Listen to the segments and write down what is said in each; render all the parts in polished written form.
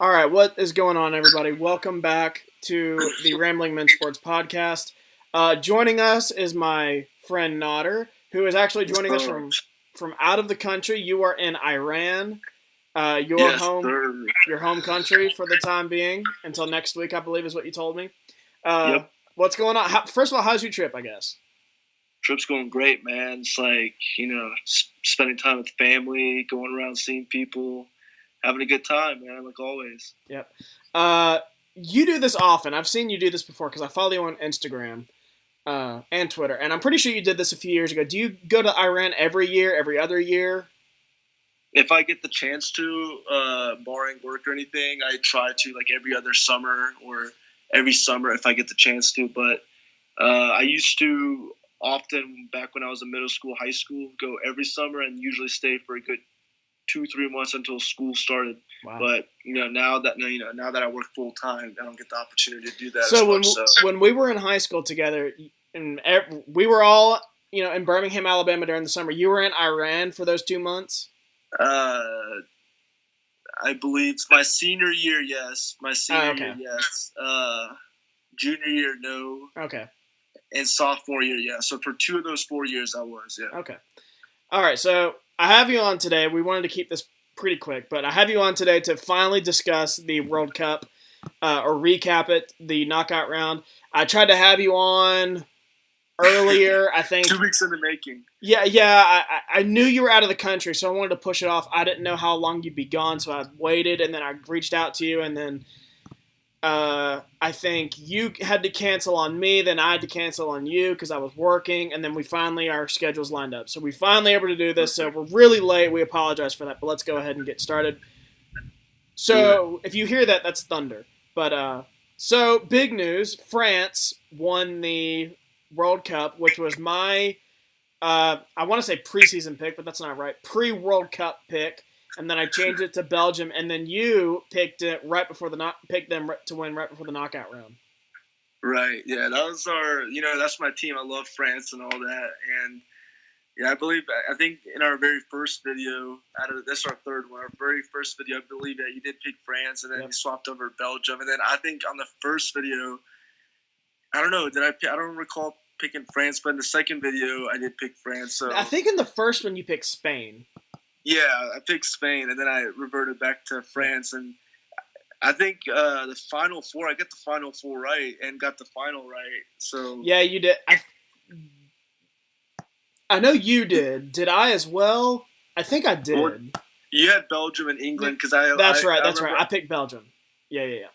All right, what is going on, everybody? Welcome back to the Rambling Men Sports Podcast. Joining us is my friend Nader, who is actually joining us So, from out of the country. You are in Iran, yes, sir. your home country for the time being until next week, I believe, is what you told me. Yep. What's going on? First of all, how's your trip? I guess. Trip's going great, man. It's like, spending time with family, going around seeing people, having a good time, man, like always. Yep. You do this often. I've seen you do this before because I follow you on Instagram. And Twitter. And I'm pretty sure you did this a few years ago. Do you go to Iran every year, every other year? If I get the chance to, barring work or anything, I try to, like, every other summer or every summer if I get the chance to. But I used to often, back when I was in middle school, high school, go every summer and usually stay for a good 2-3 months until school started. Wow. But now that I work full time, I don't get the opportunity to do that. So as much, when we were in high school together, and we were all in Birmingham, Alabama during the summer. You were in Iran for those 2 months. I believe my senior year, yes. My senior okay. year, yes. Junior year, no. Okay. And sophomore year, yeah. So for 2 of those 4 years, I was, yeah. Okay. All right. So I have you on today. We wanted to keep this pretty quick, but I have you on today to finally discuss the World Cup or recap it, the knockout round. I tried to have you on earlier, I think. 2 weeks in the making. Yeah. I knew you were out of the country, so I wanted to push it off. I didn't know how long you'd be gone, so I waited, and then I reached out to you, and then I think you had to cancel on me, then I had to cancel on you because I was working, and then our schedules lined up. So we finally able to do this, so we're really late. We apologize for that, but let's go ahead and get started. So if you hear that, that's thunder. But so big news, France won the World Cup, which was my I want to say preseason pick, but that's not right. Pre-World Cup pick, and then I changed it to Belgium, and then you picked it picked them to win right before the knockout round. Right. Yeah, that was that's my team. I love France and all that, and yeah, I think in our very first video, that's our third one. Our very first video, I believe that you did pick France, and then you swapped over Belgium, and then I think on the first video, I don't know, I don't recall picking France, but in the second video, I did pick France. So I think in the first one you picked Spain. Yeah, I picked Spain, and then I reverted back to France, and I think the Final Four, I got the Final Four right and got the final right. So yeah, you did. I know you did. Did I as well? I think I did. Well, you had Belgium and England because That's right. I picked Belgium. Yeah.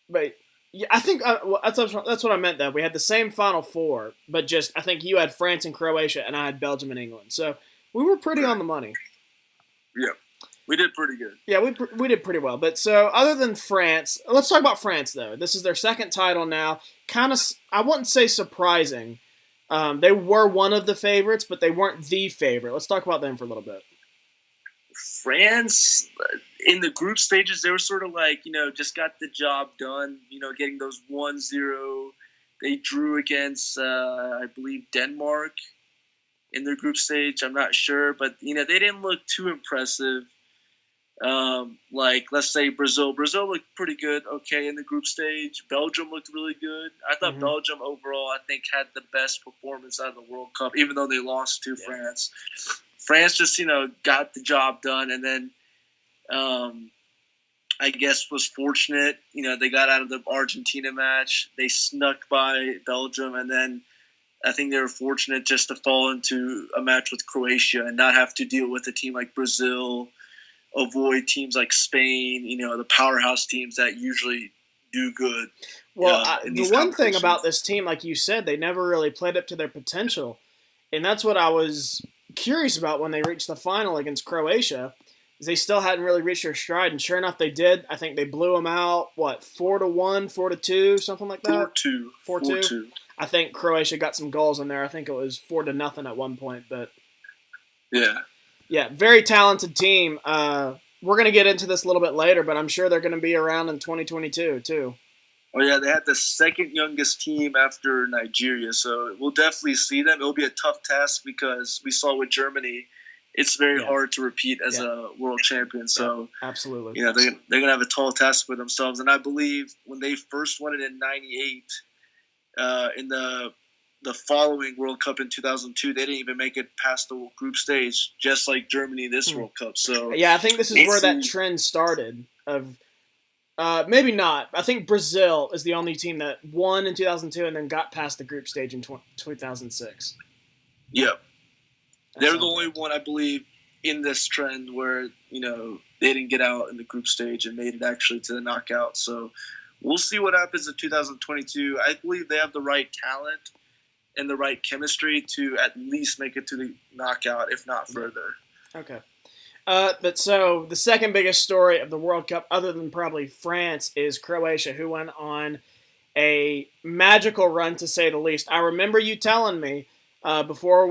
But yeah, I think that's what I meant. Though we had the same Final Four, but just I think you had France and Croatia, and I had Belgium and England. So we were pretty on the money. Yeah, we did pretty good. Yeah, we did pretty well. But so other than France, let's talk about France though. This is their second title now. Kind of, I wouldn't say surprising. They were one of the favorites, but they weren't the favorite. Let's talk about them for a little bit. France, in the group stages, they were sort of like, just got the job done, getting those 1-0. They drew against, I believe, Denmark in their group stage. I'm not sure, but, they didn't look too impressive. Like, let's say Brazil. Brazil looked pretty good, okay, in the group stage. Belgium looked really good. I thought Belgium overall, I think, had the best performance out of the World Cup, even though they lost to France. France just, got the job done, and then I guess was fortunate. They got out of the Argentina match. They snuck by Belgium, and then I think they were fortunate just to fall into a match with Croatia and not have to deal with a team like Brazil, avoid teams like Spain, the powerhouse teams that usually do good. Well, the one thing about this team, like you said, they never really played up to their potential, and that's what I was curious about when they reached the final against Croatia, is they still hadn't really reached their stride, and sure enough, they did. I think they blew them out, 4-1, 4-2, something like that? 4-2. I think Croatia got some goals in there. I think it was 4-0 at one point, but yeah, very talented team. We're going to get into this a little bit later, but I'm sure they're going to be around in 2022 too. Oh, yeah, they had the second youngest team after Nigeria, so we'll definitely see them. It'll be a tough task because we saw with Germany, it's very hard to repeat as a world champion. So absolutely, they're gonna have a tall task for themselves. And I believe when they first won it in '98, in the following World Cup in 2002, they didn't even make it past the group stage, just like Germany this World Cup. So I think this is where that trend started. Of maybe not. I think Brazil is the only team that won in 2002 and then got past the group stage in 2006. Yeah, they're the only one I believe in this trend where they didn't get out in the group stage and made it actually to the knockout. So we'll see what happens in 2022. I believe they have the right talent and the right chemistry to at least make it to the knockout, if not further. Okay. But so the second biggest story of the World Cup, other than probably France, is Croatia, who went on a magical run, to say the least. I remember you telling me before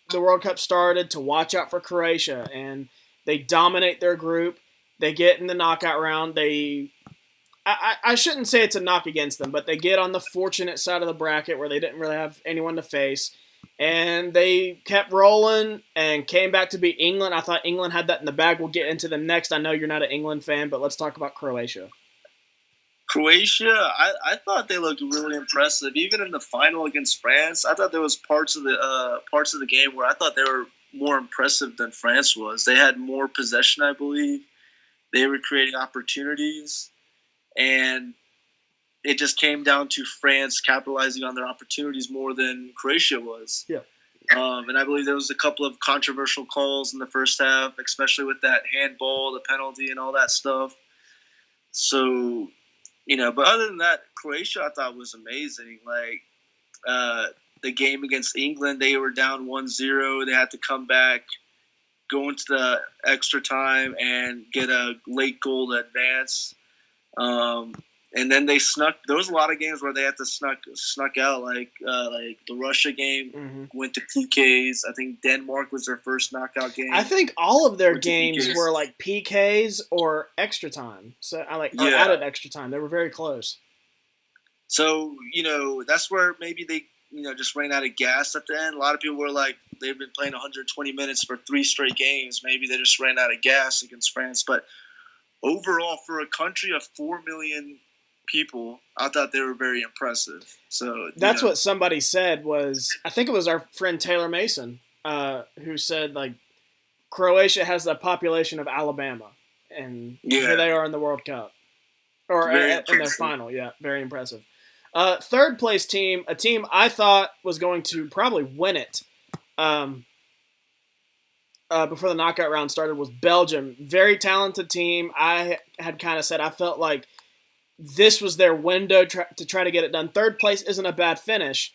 the World Cup started to watch out for Croatia, and they dominate their group. They get in the knockout round. I shouldn't say it's a knock against them, but they get on the fortunate side of the bracket where they didn't really have anyone to face. And they kept rolling and came back to beat England. I thought England had that in the bag. We'll get into them next. I know you're not an England fan, but let's talk about Croatia. Croatia, I thought they looked really impressive. Even in the final against France, I thought there was parts of the game where I thought they were more impressive than France was. They had more possession, I believe. They were creating opportunities. And it just came down to France capitalizing on their opportunities more than Croatia was. Yeah. And I believe there was a couple of controversial calls in the first half, especially with that handball, the penalty, and all that stuff. So, but other than that, Croatia I thought was amazing. Like, the game against England, they were down 1-0. They had to come back, go into the extra time, and get a late goal to advance. And then they snuck. There was a lot of games where they had to snuck out, like the Russia game went to PKs. I think Denmark was their first knockout game. I think all of their games were like PKs or extra time. So or added extra time. They were very close. So that's where maybe they just ran out of gas at the end. A lot of people were like, they've been playing 120 minutes for 3 straight games. Maybe they just ran out of gas against France, but overall, for a country of 4 million people, I thought they were very impressive. So that's what somebody said I think it was our friend Taylor Mason, who said, like, Croatia has the population of Alabama, and here they are in the World Cup. Or in their final, very impressive. Third place team, a team I thought was going to probably win it, before the knockout round started, was Belgium. Very talented team. I had kind of said I felt like this was their window to try to get it done. Third place isn't a bad finish,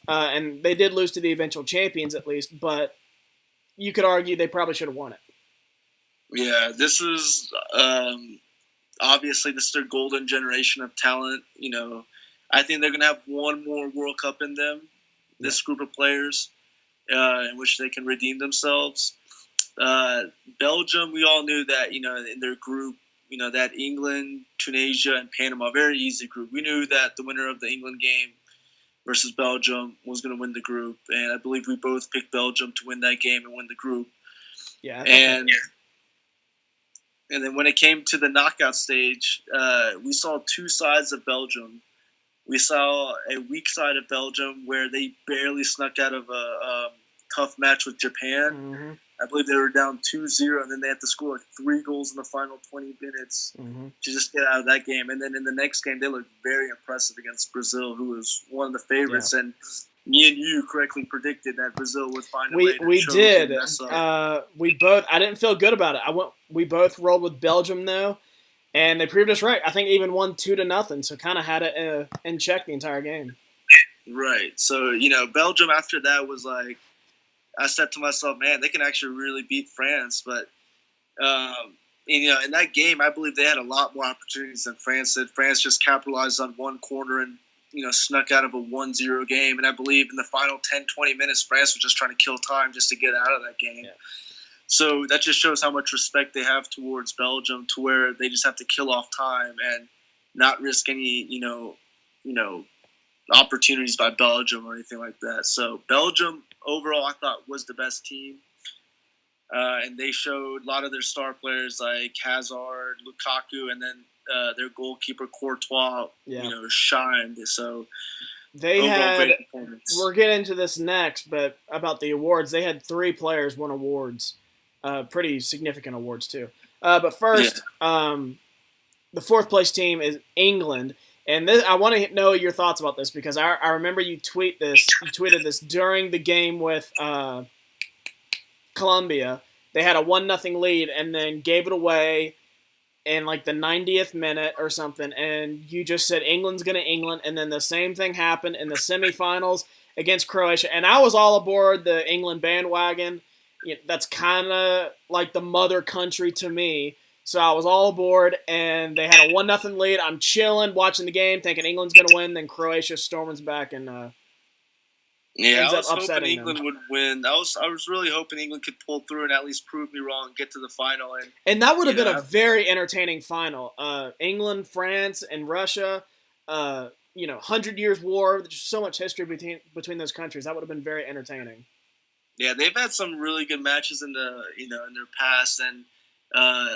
and they did lose to the eventual champions at least, but you could argue they probably should have won it. Yeah, this is obviously this is their golden generation of talent. I think they're going to have one more World Cup in them, this group of players, in which they can redeem themselves. Belgium, we all knew that, in their group, that England, Tunisia, and Panama, very easy group. We knew that the winner of the England game versus Belgium was going to win the group, and I believe we both picked Belgium to win that game and win the group. Yeah. And then when it came to the knockout stage, we saw two sides of Belgium. We saw a weak side of Belgium where they barely snuck out of a tough match with Japan. Mm-hmm. I believe they were down 2-0, and then they had to score like 3 goals in the final 20 minutes to just get out of that game. And then in the next game, they looked very impressive against Brazil, who was one of the favorites. Yeah. And me and you correctly predicted that Brazil would find a way to We did. We both. I didn't feel good about it. We both rolled with Belgium though, and they proved us right. I think even won 2-0, so kind of had it in check the entire game. Right. So Belgium after that was like, I said to myself, man, they can actually really beat France. But, in that game, I believe they had a lot more opportunities than France did. France just capitalized on one corner and, snuck out of a 1-0 game. And I believe in the final 10, 20 minutes, France was just trying to kill time just to get out of that game. Yeah. So that just shows how much respect they have towards Belgium, to where they just have to kill off time and not risk any, opportunities by Belgium or anything like that. So Belgium overall, I thought, was the best team. and they showed a lot of their star players like Hazard, Lukaku, and then their goalkeeper Courtois, shined. So they had. We're getting to this next, but about the awards, they had 3 players win awards, pretty significant awards too. But first, the 4th place team is England. And I want to know your thoughts about this because I remember you tweeted this during the game with Colombia. They had a 1-0 lead and then gave it away in like the 90th minute or something. And you just said England's going to England. And then the same thing happened in the semifinals against Croatia. And I was all aboard the England bandwagon. That's kind of like the mother country to me. So I was all aboard, and they had a 1-0 lead. I'm chilling, watching the game, thinking England's going to win. Then Croatia storms back and ends up upsetting England would win. I was really hoping England could pull through and at least prove me wrong and get to the final. And that would have been a very entertaining final. England, France, and Russia. 100 Years War. There's so much history between those countries. That would have been very entertaining. Yeah, they've had some really good matches in their past and.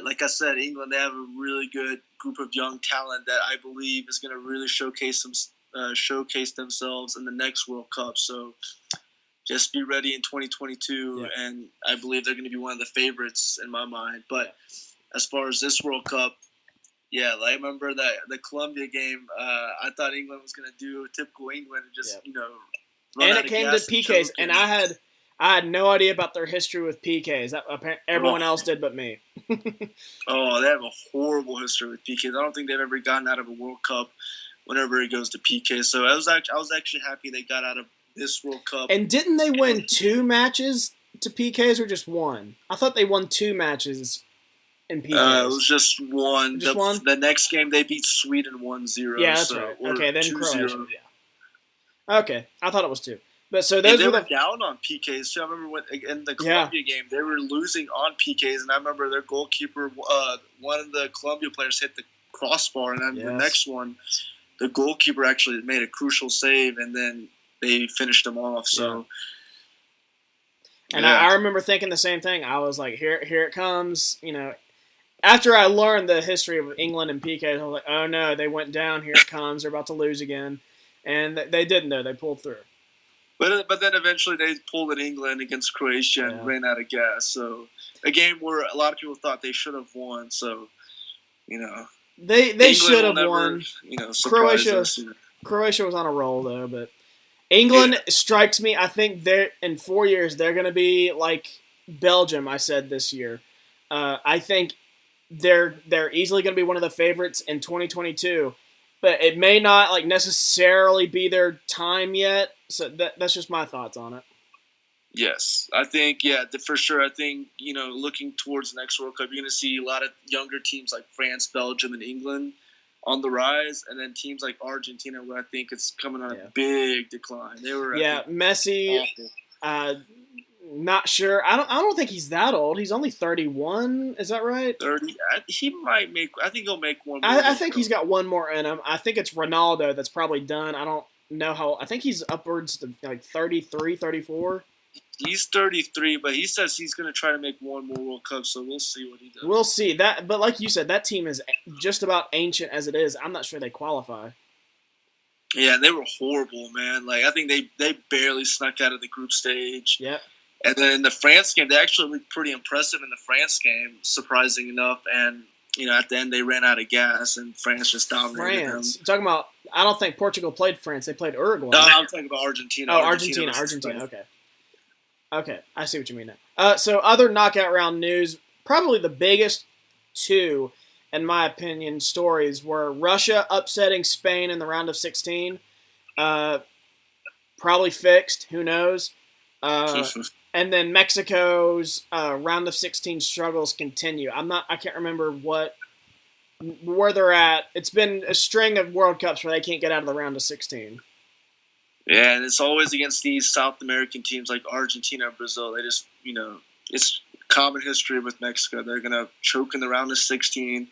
Like I said, England, they have a really good group of young talent that I believe is going to really showcase themselves in the next World Cup. So just be ready in 2022, and I believe they're going to be one of the favorites in my mind. But as far as this World Cup, I remember that the Colombia game, I thought England was going to do typical England and just, run and out it came to PKs, and I had no idea about their history with PKs. Everyone else did but me. Oh, they have a horrible history with PKs. I don't think they've ever gotten out of a World Cup whenever it goes to PKs. So I was actually happy they got out of this World Cup. And didn't they win 2 matches to PKs or just 1? I thought they won 2 matches in PKs. It was just 1. Just 1? The next game they beat Sweden 1-0. Yeah, that's right. Okay, then Croatia. Yeah. Okay, I thought it was 2. But so those they were down on PKs too. I remember in the Colombia game they were losing on PKs, and I remember their goalkeeper, one of the Colombia players, hit the crossbar, and then the next one, the goalkeeper actually made a crucial save, and then they finished them off. So, and I remember thinking the same thing. I was like, here it comes. After I learned the history of England and PKs, I was like, oh no, they went down. Here it comes. They're about to lose again, and they didn't though. They pulled through. But then eventually they pulled in England against Croatia and ran out of gas. So a game where a lot of people thought they should have won. So, they should have won. Croatia was on a roll though, but England strikes me. I think they're in 4 years they're going to be like Belgium. I said this year. I think they're easily going to be one of the favorites in 2022. But it may not necessarily be their time yet. So that's just my thoughts on it. Yes, I think for sure. I think looking towards the next World Cup, you're going to see a lot of younger teams like France, Belgium, and England on the rise, and then teams like Argentina, where I think it's coming on a big decline. They were Messi. Not sure. I don't think he's that old. He's only 31. Is that right? 30. He might make. I think he'll make one more. I think he's got one more in him. I think it's Ronaldo that's probably done. I don't know how. I think he's upwards to 33, 34. He's 33, but he says he's going to try to make one more World Cup. So we'll see what he does. We'll see that. But like you said, that team is just about ancient as it is. I'm not sure they qualify. Yeah, they were horrible, man. I think they barely snuck out of the group stage. Yep. And then in the France game, they actually looked pretty impressive in the France game, surprising enough. And, at the end, they ran out of gas, and France just dominated them. You're talking about, I don't think Portugal played France. They played Uruguay. No, I'm talking about Argentina. Oh, Argentina. Okay, I see what you mean now. So other knockout round news, probably the biggest 2, in my opinion, stories were Russia upsetting Spain in the round of 16. Probably fixed. Who knows? And then Mexico's round of 16 struggles continue. I can't remember where they're at. It's been a string of World Cups where they can't get out of the round of 16. Yeah, and it's always against these South American teams like Argentina and Brazil. They just, it's common history with Mexico. They're going to choke in the round of 16.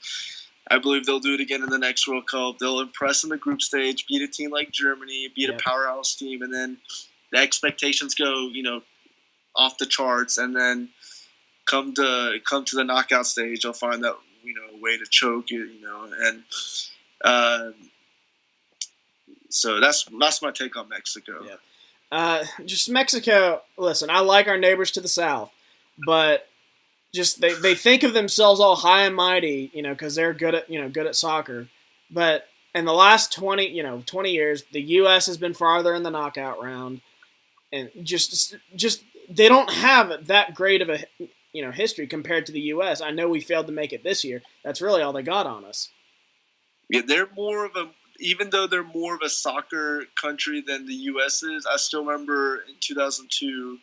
I believe they'll do it again in the next World Cup. They'll impress in the group stage, beat a team like Germany, beat a powerhouse team, and then the expectations go, off the charts, and then come to the knockout stage, they'll find that way to choke it, and so that's my take on Mexico. Yeah. Just Mexico. Listen, I like our neighbors to the south, but just they think of themselves all high and mighty, because they're good at soccer. But in the last 20 years, the U.S. has been farther in the knockout round, and just they don't have that great of a history compared to the U.S. I know we failed to make it this year. That's really all they got on us. Yeah, even though they're more of a soccer country than the U.S. is, I still remember in 2002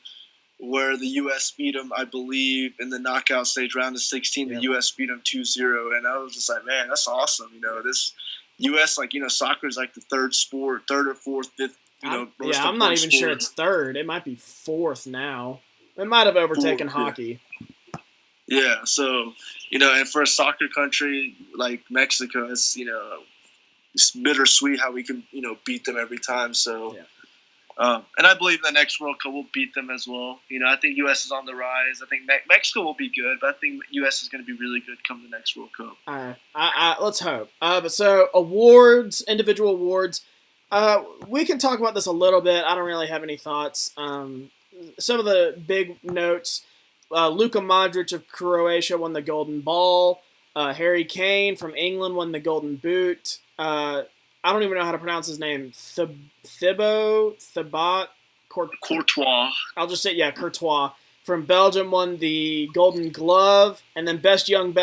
where the U.S. beat them, I believe, in the knockout stage, round of 16, the U.S. beat them 2-0, and I was just like, man, that's awesome. This U.S., soccer is like the third or fourth, fifth, most I'm not even sport. sure it's third. It might be fourth now. It might have overtaken hockey. Yeah, so, and for a soccer country like Mexico, it's, it's bittersweet how we can, beat them every time. So, and I believe the next World Cup will beat them as well. I think U.S. is on the rise. I think Mexico will be good, but I think U.S. is going to be really good come the next World Cup. Let's hope. But so awards, individual awards. We can talk about this a little bit. I don't really have any thoughts. Some of the big notes. Luka Modric of Croatia won the Golden Ball. Harry Kane from England won the Golden Boot. I don't even know how to pronounce his name. Thibaut Courtois. I'll just say, Courtois. From Belgium won the Golden Glove. And then best young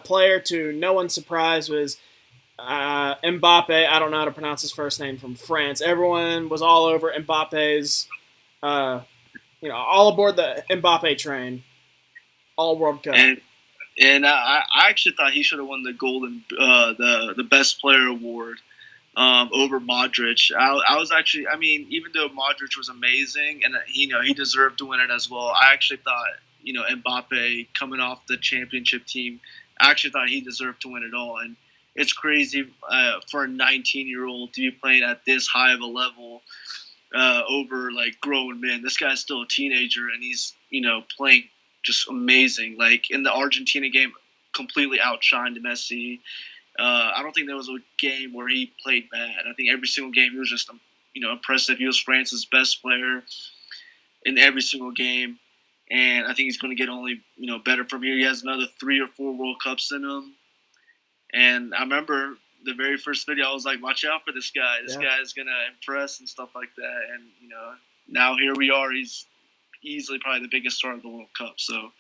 player, to no one's surprise, was Mbappe. I don't know how to pronounce his first name, from France. Everyone was all over Mbappe's, all aboard the Mbappe train. All World Cup. And I actually thought he should have won the the best player award over Modric. I was actually, even though Modric was amazing and he deserved to win it as well, I actually thought Mbappe, coming off the championship team, I actually thought he deserved to win it all. And it's crazy for a 19-year-old to be playing at this high of a level over grown men. This guy's still a teenager and he's playing just amazing. In the Argentina game, completely outshined Messi. I don't think there was a game where he played bad. I think every single game he was just impressive. He was France's best player in every single game, and I think he's going to get only better from here. He has another 3 or 4 World Cups in him, and I remember the very first video I was like, watch out for this guy. This guy is going to impress and stuff like that. And now here we are. He's easily probably the biggest star of the World Cup. So,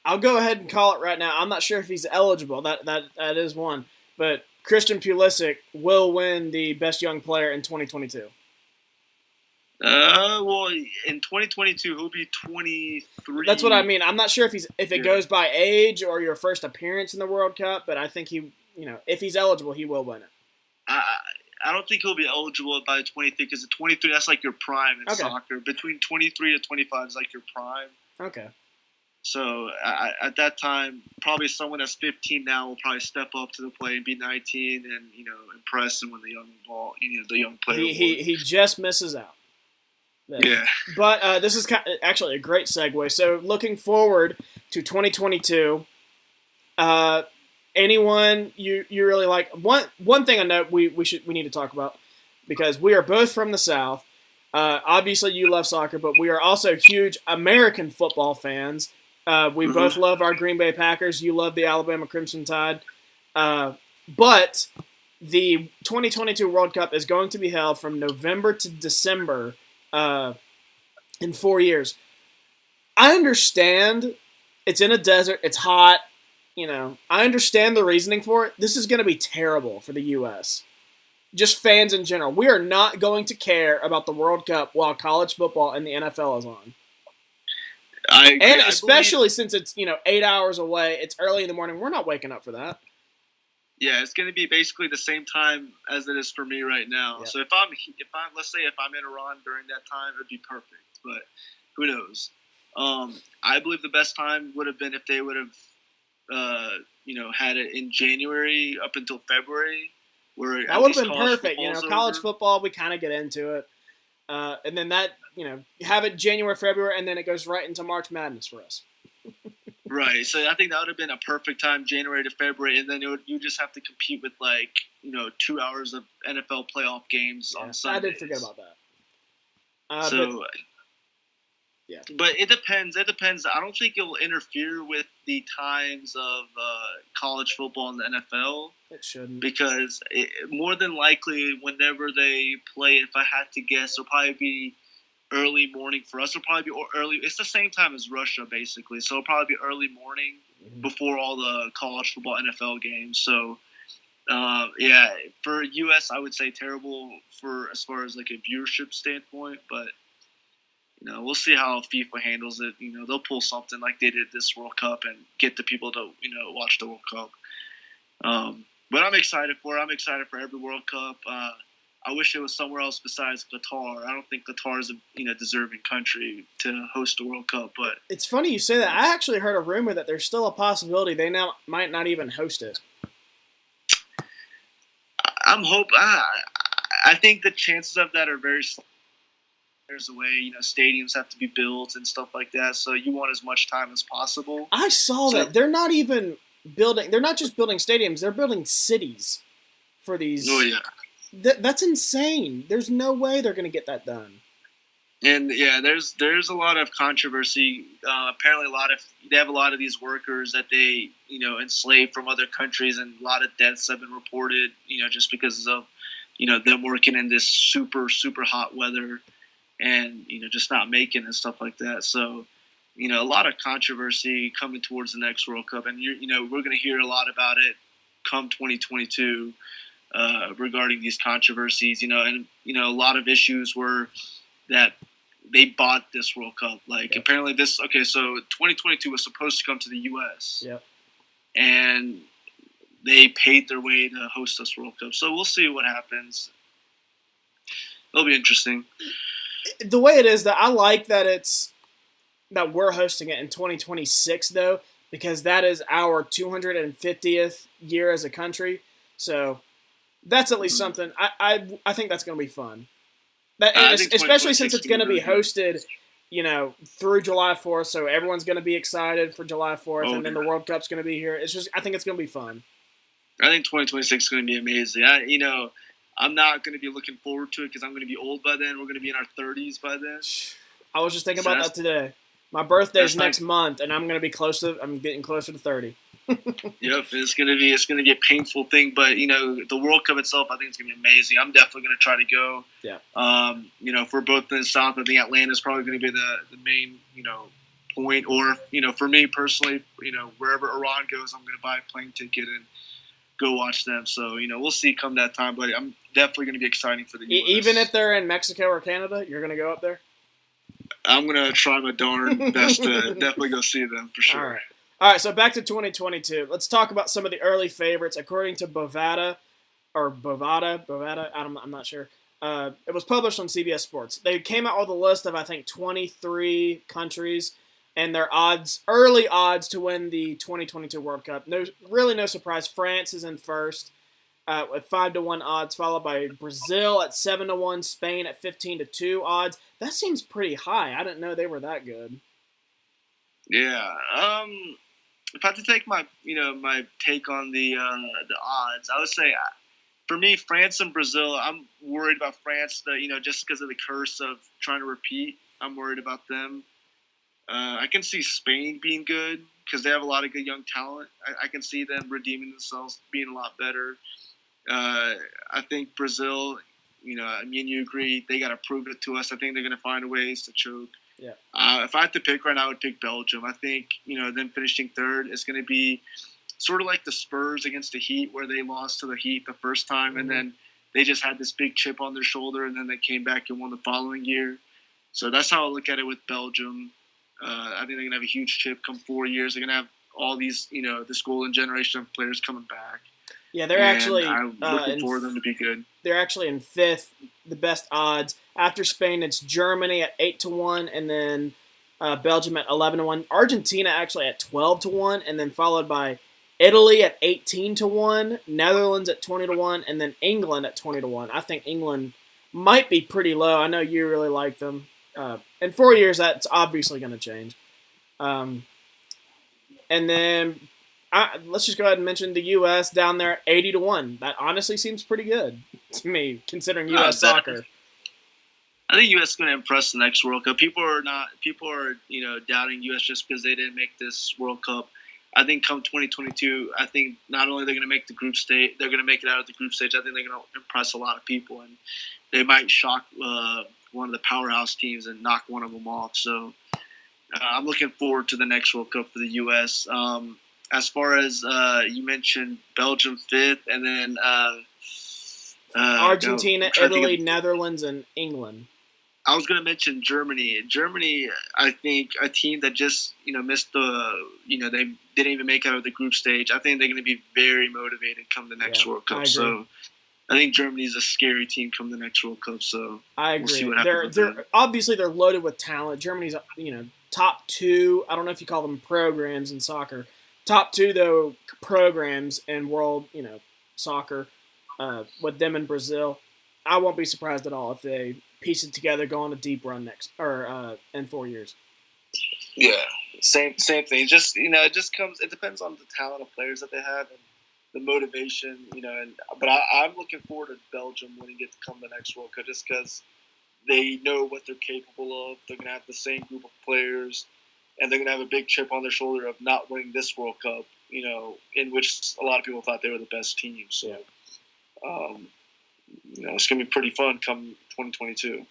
I'll go ahead and call it right now. I'm not sure if he's eligible. That is one. But Christian Pulisic will win the best young player in 2022. Well, in 2022, he'll be 23. That's what I mean. I'm not sure if it goes by age or your first appearance in the World Cup, but I think he, if he's eligible, he will win it. I don't think he'll be eligible by 23 because at 23, that's your prime in soccer. Between 23 to 25 is your prime. Okay. So at that time, probably someone that's 15 now will probably step up to the plate and be 19 and impress and win the young player. He just misses out. Yeah. But this is actually a great segue. So looking forward to 2022. Anyone you really like? One thing I know we need to talk about, because we are both from the South. Obviously, you love soccer, but we are also huge American football fans. We both love our Green Bay Packers. You love the Alabama Crimson Tide. But the 2022 World Cup is going to be held from November to December in 4 years. I understand it's in a desert. It's hot. I understand the reasoning for it. This is going to be terrible for the U.S. Just fans in general. We are not going to care about the World Cup while college football and the NFL is on. And especially since it's 8 hours away, it's early in the morning. We're not waking up for that. Yeah, it's going to be basically the same time as it is for me right now. Yeah. So if I'm let's say if I'm in Iran during that time, it'd be perfect. But who knows? I believe the best time would have been if they would have had it in January up until February. Where that would have been perfect. College football, we kind of get into it. And then that, have it January, February, and then it goes right into March Madness for us. Right. So I think that would have been a perfect time, January to February, and then you just have to compete with 2 hours of NFL playoff games on Sundays. I did forget about that. Yeah. But it depends. It depends. I don't think it will interfere with the times of college football and the NFL. It shouldn't. Because more than likely, whenever they play, if I had to guess, it'll probably be early morning for us. It'll probably be early. It's the same time as Russia, basically. So it'll probably be early morning before all the college football NFL games. So, for U.S., I would say terrible as far as a viewership standpoint, but we'll see how FIFA handles it. They'll pull something like they did this World Cup and get the people to watch the World Cup. But I'm excited for it. I'm excited for every World Cup. I wish it was somewhere else besides Qatar. I don't think Qatar is a deserving country to host a World Cup. But it's funny you say that. I actually heard a rumor that there's still a possibility they now might not even host it. I think the chances of that are very slim. There's a way, stadiums have to be built and stuff like that. So you want as much time as possible. I saw that. They're not even building. They're not just building stadiums. They're building cities for these. Oh, yeah. That's insane. There's no way they're going to get that done. And, yeah, there's a lot of controversy. Apparently they have a lot of these workers that they, enslaved from other countries, and a lot of deaths have been reported, just because of, them working in this super, super hot weather. And, just not making and stuff like that. So, a lot of controversy coming towards the next World Cup. And, we're going to hear a lot about it come 2022 regarding these controversies, and, a lot of issues were that they bought this World Cup. Apparently so 2022 was supposed to come to the U.S. Yeah. And they paid their way to host this World Cup. So we'll see what happens. It'll be interesting. The way it is, that I like that we're hosting it in 2026 though, because that is our 250th year as a country. So that's at least something. I think that's going to be fun. Especially since it's going to be hosted, through July 4th. So everyone's going to be excited for July 4th, and then the World Cup's going to be here. I think it's going to be fun. I think 2026 is going to be amazing. I'm not going to be looking forward to it because I'm going to be old by then. We're going to be in our 30s by then. I was just thinking about that today. My birthday's next month, and I'm getting closer to 30. Yep, it's going to be a painful thing, but the World Cup itself, I think it's going to be amazing. I'm definitely going to try to go. Yeah. For both in the South, I think Atlanta's probably going to be the main point, or for me personally, wherever Iran goes, I'm going to buy a plane ticket and go watch them. So, we'll see come that time, but I'm definitely going to be exciting for the U.S. Even if they're in Mexico or Canada, you're going to go up there? I'm going to try my darn best to definitely go see them for sure. All right, so back to 2022. Let's talk about some of the early favorites. According to Bovada, I'm not sure. It was published on CBS Sports. They came out with a list of, I think, 23 countries and their early odds to win the 2022 World Cup. No surprise. France is in first with 5-1 odds, followed by Brazil at 7-1, Spain at 15-2 odds. That seems pretty high. I didn't know they were that good. Yeah. If I had to take my take on the odds, I would say for me, France and Brazil. I'm worried about France. Just because of the curse of trying to repeat, I'm worried about them. I can see Spain being good because they have a lot of good young talent. I can see them redeeming themselves, being a lot better. I think Brazil, me and you agree, they got to prove it to us. I think they're going to find ways to choke. Yeah. If I had to pick right now, I would pick Belgium. I think, them finishing third is going to be sort of like the Spurs against the Heat, where they lost to the Heat the first time, and then they just had this big chip on their shoulder, and then they came back and won the following year. So that's how I look at it with Belgium. I think they're going to have a huge chip come 4 years. They're going to have all these, this golden generation of players coming back. Yeah, I'm looking for them to be good. They're actually in fifth, the best odds. After Spain, it's Germany at 8-1, and then Belgium at 11-1. Argentina actually at 12-1, and then followed by Italy at 18-1, Netherlands at 20-1, and then England at 20-1. I think England might be pretty low. I know you really like them. In 4 years, that's obviously going to change. And And then let's just go ahead and mention the U.S. down there, 80-1. That honestly seems pretty good to me, considering U.S. soccer. I think U.S. is going to impress the next World Cup. People are doubting U.S. just because they didn't make this World Cup. I think come 2022, I think not only they're going to make the group stage, they're going to make it out of the group stage. I think they're going to impress a lot of people, and they might shock one of the powerhouse teams and knock one of them off. So I'm looking forward to the next World Cup for the U.S. As far as you mentioned, Belgium 5th, and then Argentina, Italy, Netherlands, and England. I was going to mention Germany. Germany, I think, a team that just missed they didn't even make it out of the group stage. I think they're going to be very motivated come the next World Cup. So I think Germany's a scary team come the next World Cup. So I agree. We'll see what happens. They're obviously they're loaded with talent. Germany's top 2. I don't know if you call them programs in soccer. Top 2 though programs in world soccer with them in Brazil. I won't be surprised at all if they piece it together, go on a deep run in 4 years. Yeah, same thing. It just comes. It depends on the talent of players that they have and the motivation. But I'm looking forward to Belgium winning it to come the next World Cup, just because they know what they're capable of. They're gonna have the same group of players, and they're gonna have a big chip on their shoulder of not winning this World Cup. In which a lot of people thought they were the best team. So. It's going to be pretty fun come 2022.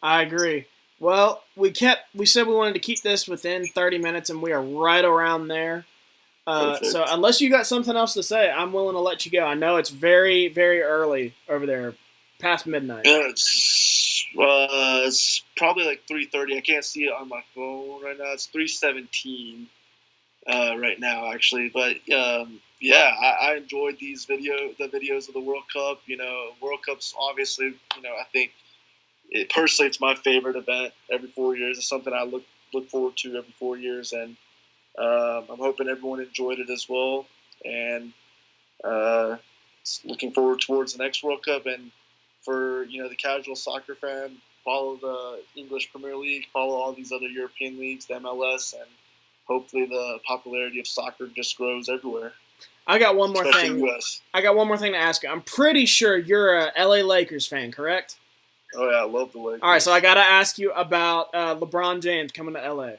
I agree. Well, we said we wanted to keep this within 30 minutes, and we are right around there. So unless you got something else to say, I'm willing to let you go. I know it's very, very early over there, past midnight. Yeah, it's probably like 3:30. I can't see it on my phone right now. It's 3:17 right now, actually. But I enjoyed the videos of the World Cup. World Cup's obviously, I think personally it's my favorite event every 4 years. It's something I look forward to every 4 years, and I'm hoping everyone enjoyed it as well. And looking forward towards the next World Cup. And for the casual soccer fan, follow the English Premier League, follow all these other European leagues, the MLS, and hopefully the popularity of soccer just grows everywhere. I got one more thing. I got one more thing to ask you. I'm pretty sure you're a LA Lakers fan, correct? Oh yeah, I love the Lakers. All right, so I got to ask you about LeBron James coming to LA.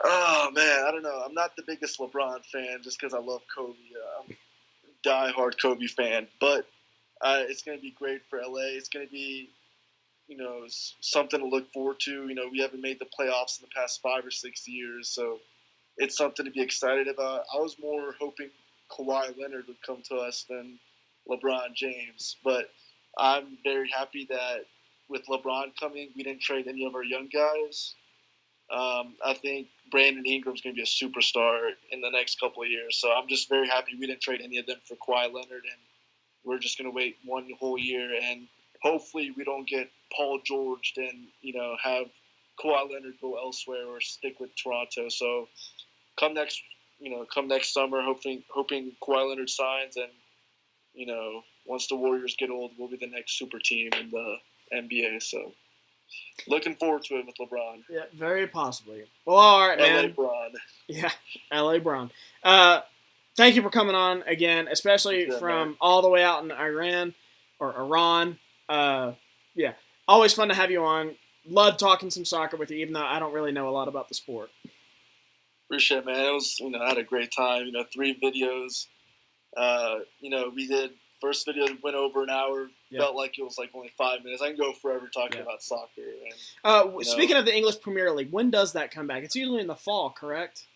Oh man, I don't know. I'm not the biggest LeBron fan just because I love Kobe. I'm a diehard Kobe fan, but it's going to be great for LA. It's going to be something to look forward to. We haven't made the playoffs in the past 5 or 6 years, so it's something to be excited about. I was more hoping Kawhi Leonard would come to us than LeBron James, but I'm very happy that with LeBron coming, we didn't trade any of our young guys. I think Brandon Ingram's going to be a superstar in the next couple of years, so I'm just very happy we didn't trade any of them for Kawhi Leonard, and we're just going to wait one whole year, and hopefully we don't get Paul George and have Kawhi Leonard go elsewhere or stick with Toronto. So come next summer, hoping Kawhi Leonard signs, and once the Warriors get old, we'll be the next super team in the NBA. So looking forward to it with LeBron. Yeah, very possibly. Well, all right, man. LA Bron. Yeah, LA Bron. Thank you for coming on again, especially from all the way out in Iran or Iran. Yeah, always fun to have you on. Love talking some soccer with you, even though I don't really know a lot about the sport. Appreciate it, man. It was, I had a great time. 3 videos. We did first video went over an hour. Yep. Felt like it was like only 5 minutes. I can go forever talking about soccer. And, speaking of the English Premier League, when does that come back? It's usually in the fall, correct?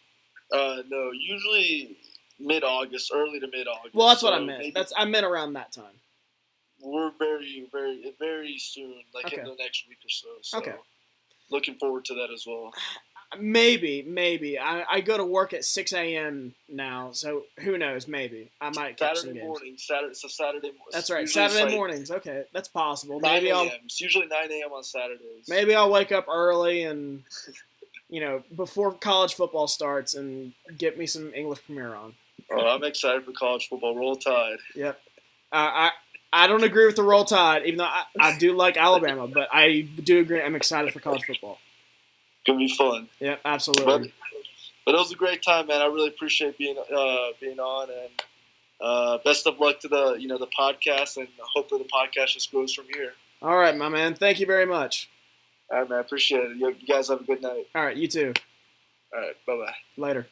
No, usually mid-August, early to mid-August. Well, that's what I meant. I meant around that time. We're very, very, very soon, in the next week or so. So looking forward to that as well. Maybe. I go to work at 6 a.m. now, so who knows? Maybe I might catch some games. Saturday. That's right, Saturday mornings. Okay, that's possible. Maybe It's usually 9 a.m. on Saturdays. Maybe I'll wake up early and before college football starts and get me some English Premier on. Oh, I'm excited for college football. Roll Tide. Yep. I don't agree with the Roll Tide, even though I do like Alabama, but I do agree. I'm excited for college football. Gonna be fun. Yeah, absolutely. But it was a great time, man. I really appreciate being on, and best of luck to the podcast, and hopefully the podcast just grows from here. All right, my man. Thank you very much. All right, man. I appreciate it. You guys have a good night. All right, you too. All right, bye-bye. Later.